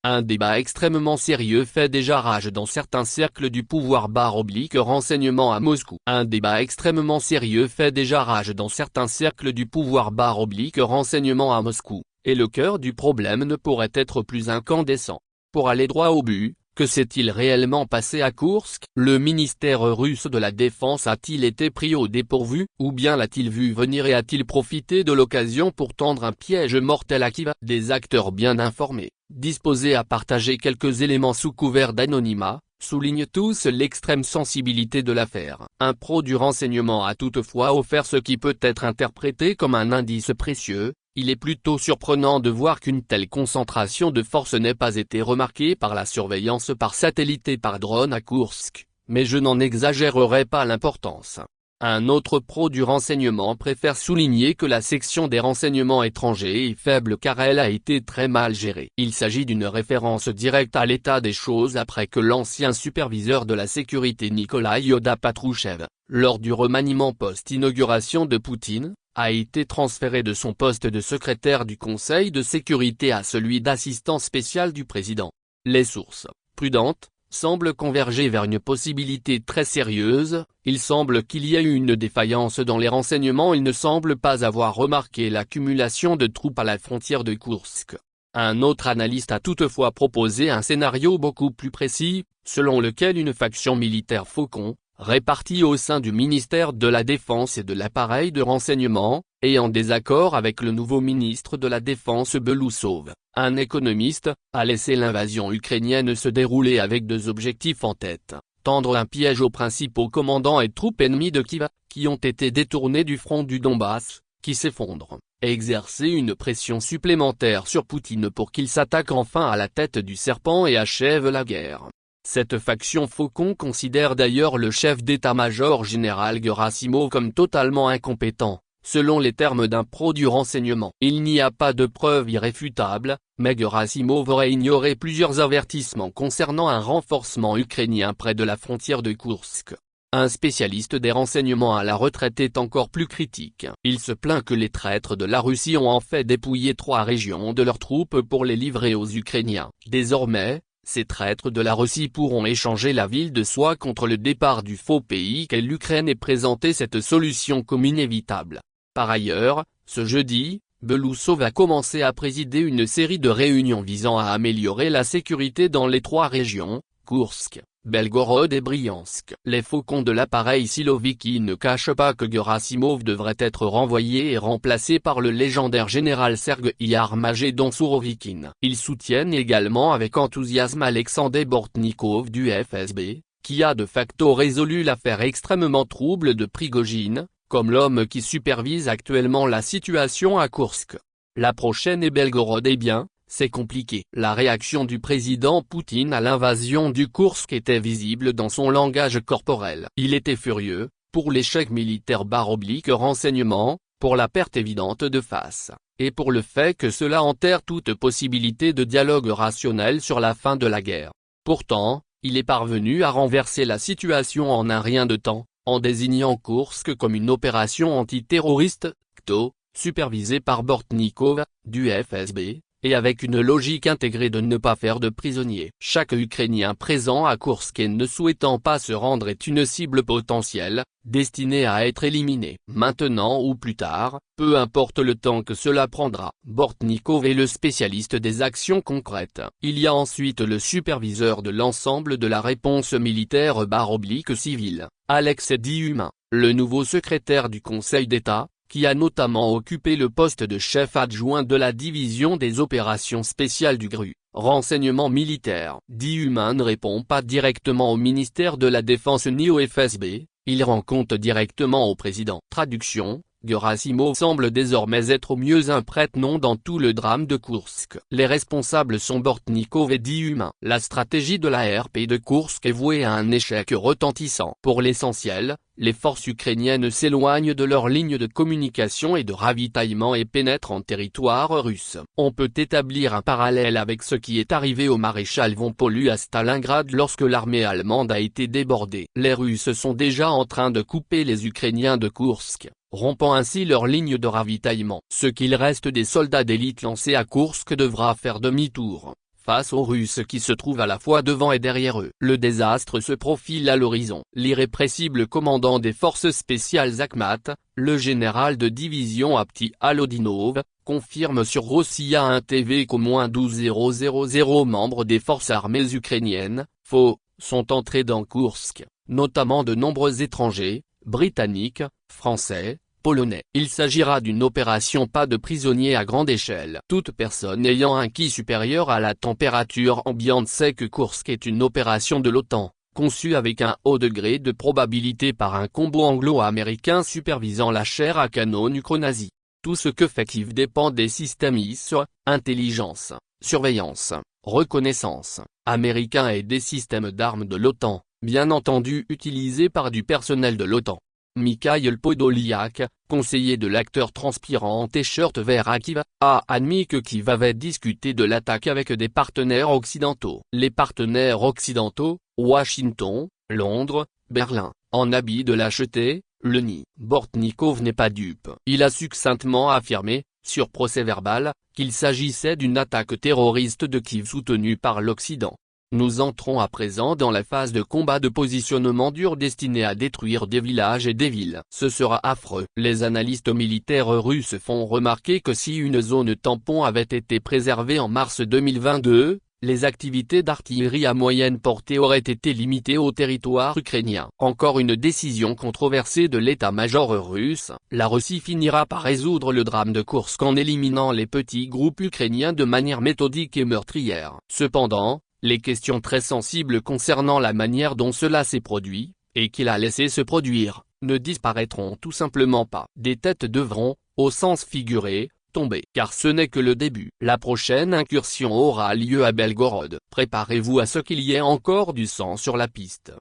Un débat extrêmement sérieux fait déjà rage dans certains cercles du pouvoir /renseignement à Moscou. Un débat extrêmement sérieux fait déjà rage dans certains cercles du pouvoir /renseignement à Moscou, et le cœur du problème ne pourrait être plus incandescent. Pour aller droit au but, que s'est-il réellement passé à Koursk? Le ministère russe de la Défense a-t-il été pris au dépourvu, ou bien l'a-t-il vu venir et a-t-il profité de l'occasion pour tendre un piège mortel à Kiev? Des acteurs bien informés, disposés à partager quelques éléments sous couvert d'anonymat, soulignent tous l'extrême sensibilité de l'affaire. Un pro du renseignement a toutefois offert ce qui peut être interprété comme un indice précieux. Il est plutôt surprenant de voir qu'une telle concentration de force n'ait pas été remarquée par la surveillance par satellite et par drone à Koursk, mais je n'en exagérerai pas l'importance. Un autre pro du renseignement préfère souligner que la section des renseignements étrangers est faible car elle a été très mal gérée. Il s'agit d'une référence directe à l'état des choses après que l'ancien superviseur de la sécurité Nikolai Yoda-Patrushev, lors du remaniement post-inauguration de Poutine, a été transféré de son poste de secrétaire du Conseil de sécurité à celui d'assistant spécial du président. Les sources, prudentes, semblent converger vers une possibilité très sérieuse. Il semble qu'il y ait eu une défaillance dans les renseignements. Il ne semble pas avoir remarqué l'accumulation de troupes à la frontière de Koursk. Un autre analyste a toutefois proposé un scénario beaucoup plus précis, selon lequel une faction militaire Faucon, répartis au sein du ministère de la Défense et de l'appareil de renseignement, et en désaccord avec le nouveau ministre de la Défense Belousov, un économiste, a laissé l'invasion ukrainienne se dérouler avec deux objectifs en tête: tendre un piège aux principaux commandants et troupes ennemies de Kiev, qui ont été détournés du front du Donbass, qui s'effondre, et exercer une pression supplémentaire sur Poutine pour qu'il s'attaque enfin à la tête du serpent et achève la guerre. Cette faction Faucon considère d'ailleurs le chef d'état-major général Gerasimov comme totalement incompétent, selon les termes d'un pro du renseignement. Il n'y a pas de preuves irréfutables, mais Gerasimov aurait ignoré plusieurs avertissements concernant un renforcement ukrainien près de la frontière de Koursk. Un spécialiste des renseignements à la retraite est encore plus critique. Il se plaint que les traîtres de la Russie ont en fait dépouillé 3 régions de leurs troupes pour les livrer aux Ukrainiens. Désormais, ces traîtres de la Russie pourront échanger la ville de Soie contre le départ du faux pays qu'est l'Ukraine et présenter cette solution comme inévitable. Par ailleurs, ce jeudi, Belousov a commencé à présider une série de réunions visant à améliorer la sécurité dans les 3 régions, Koursk, Belgorod et Bryansk. Les faucons de l'appareil Siloviki ne cachent pas que Gerasimov devrait être renvoyé et remplacé par le légendaire général Sergueï Armagedon Sourovikine. Ils soutiennent également avec enthousiasme Alexander Bortnikov du FSB, qui a de facto résolu l'affaire extrêmement trouble de Prigojine, comme l'homme qui supervise actuellement la situation à Koursk. La prochaine est Belgorod. Eh bien, c'est compliqué. La réaction du président Poutine à l'invasion du Koursk était visible dans son langage corporel. Il était furieux, pour l'échec militaire /renseignement, pour la perte évidente de face, et pour le fait que cela enterre toute possibilité de dialogue rationnel sur la fin de la guerre. Pourtant, il est parvenu à renverser la situation en un rien de temps, en désignant Koursk comme une opération antiterroriste, KTO, supervisée par Bortnikov, du FSB, et avec une logique intégrée de ne pas faire de prisonniers. Chaque Ukrainien présent à Koursk et ne souhaitant pas se rendre est une cible potentielle, destinée à être éliminée. Maintenant ou plus tard, peu importe le temps que cela prendra. Bortnikov est le spécialiste des actions concrètes. Il y a ensuite le superviseur de l'ensemble de la réponse militaire /civile, Alex Diuma, le nouveau secrétaire du Conseil d'État, qui a notamment occupé le poste de chef adjoint de la division des opérations spéciales du GRU, renseignement militaire. Diuma ne répond pas directement au ministère de la Défense ni au FSB, il rend compte directement au président. Traduction: Gerasimov semble désormais être au mieux un prête-nom dans tout le drame de Koursk. Les responsables sont Bortnikov et Diuma. La stratégie de la RP de Koursk est vouée à un échec retentissant. Pour l'essentiel, les forces ukrainiennes s'éloignent de leur ligne de communication et de ravitaillement et pénètrent en territoire russe. On peut établir un parallèle avec ce qui est arrivé au maréchal von Paulu à Stalingrad lorsque l'armée allemande a été débordée. Les Russes sont déjà en train de couper les Ukrainiens de Koursk, rompant ainsi leur ligne de ravitaillement. Ce qu'il reste des soldats d'élite lancés à Koursk devra faire demi-tour. face aux Russes qui se trouvent à la fois devant et derrière eux. Le désastre se profile à l'horizon. L'irrépressible commandant des forces spéciales Akhmat, le général de division Apti Alodinov, confirme sur Rossiya 1 TV qu'au moins 12 000 membres des forces armées ukrainiennes, faux, sont entrés dans Koursk, notamment de nombreux étrangers, britanniques, français, polonais. Il s'agira d'une opération pas de prisonniers à grande échelle. Toute personne ayant un Ki supérieur à la température ambiante sait que Koursk est une opération de l'OTAN, conçue avec un haut degré de probabilité par un combo anglo-américain supervisant la chair à canon ukro-nazi. Tout ce que fait Kiev dépend des systèmes ISR, intelligence, surveillance, reconnaissance, américains et des systèmes d'armes de l'OTAN, bien entendu utilisés par du personnel de l'OTAN. Mikhail Podolyak, conseiller de l'acteur transpirant en t-shirt vert à Kiev, a admis que Kiev avait discuté de l'attaque avec des partenaires occidentaux. Les partenaires occidentaux, Washington, Londres, Berlin, en habit de l'acheter, le nient. Bortnikov n'est pas dupe. Il a succinctement affirmé, sur procès-verbal, qu'il s'agissait d'une attaque terroriste de Kiev soutenue par l'Occident. Nous entrons à présent dans la phase de combat de positionnement dur destiné à détruire des villages et des villes. Ce sera affreux. Les analystes militaires russes font remarquer que si une zone tampon avait été préservée en mars 2022, les activités d'artillerie à moyenne portée auraient été limitées au territoire ukrainien. Encore une décision controversée de l'état-major russe, la Russie finira par résoudre le drame de Koursk en éliminant les petits groupes ukrainiens de manière méthodique et meurtrière. Cependant, les questions très sensibles concernant la manière dont cela s'est produit, et qu'il a laissé se produire, ne disparaîtront tout simplement pas. Des têtes devront, au sens figuré, tomber. Car ce n'est que le début. La prochaine incursion aura lieu à Belgorod. Préparez-vous à ce qu'il y ait encore du sang sur la piste.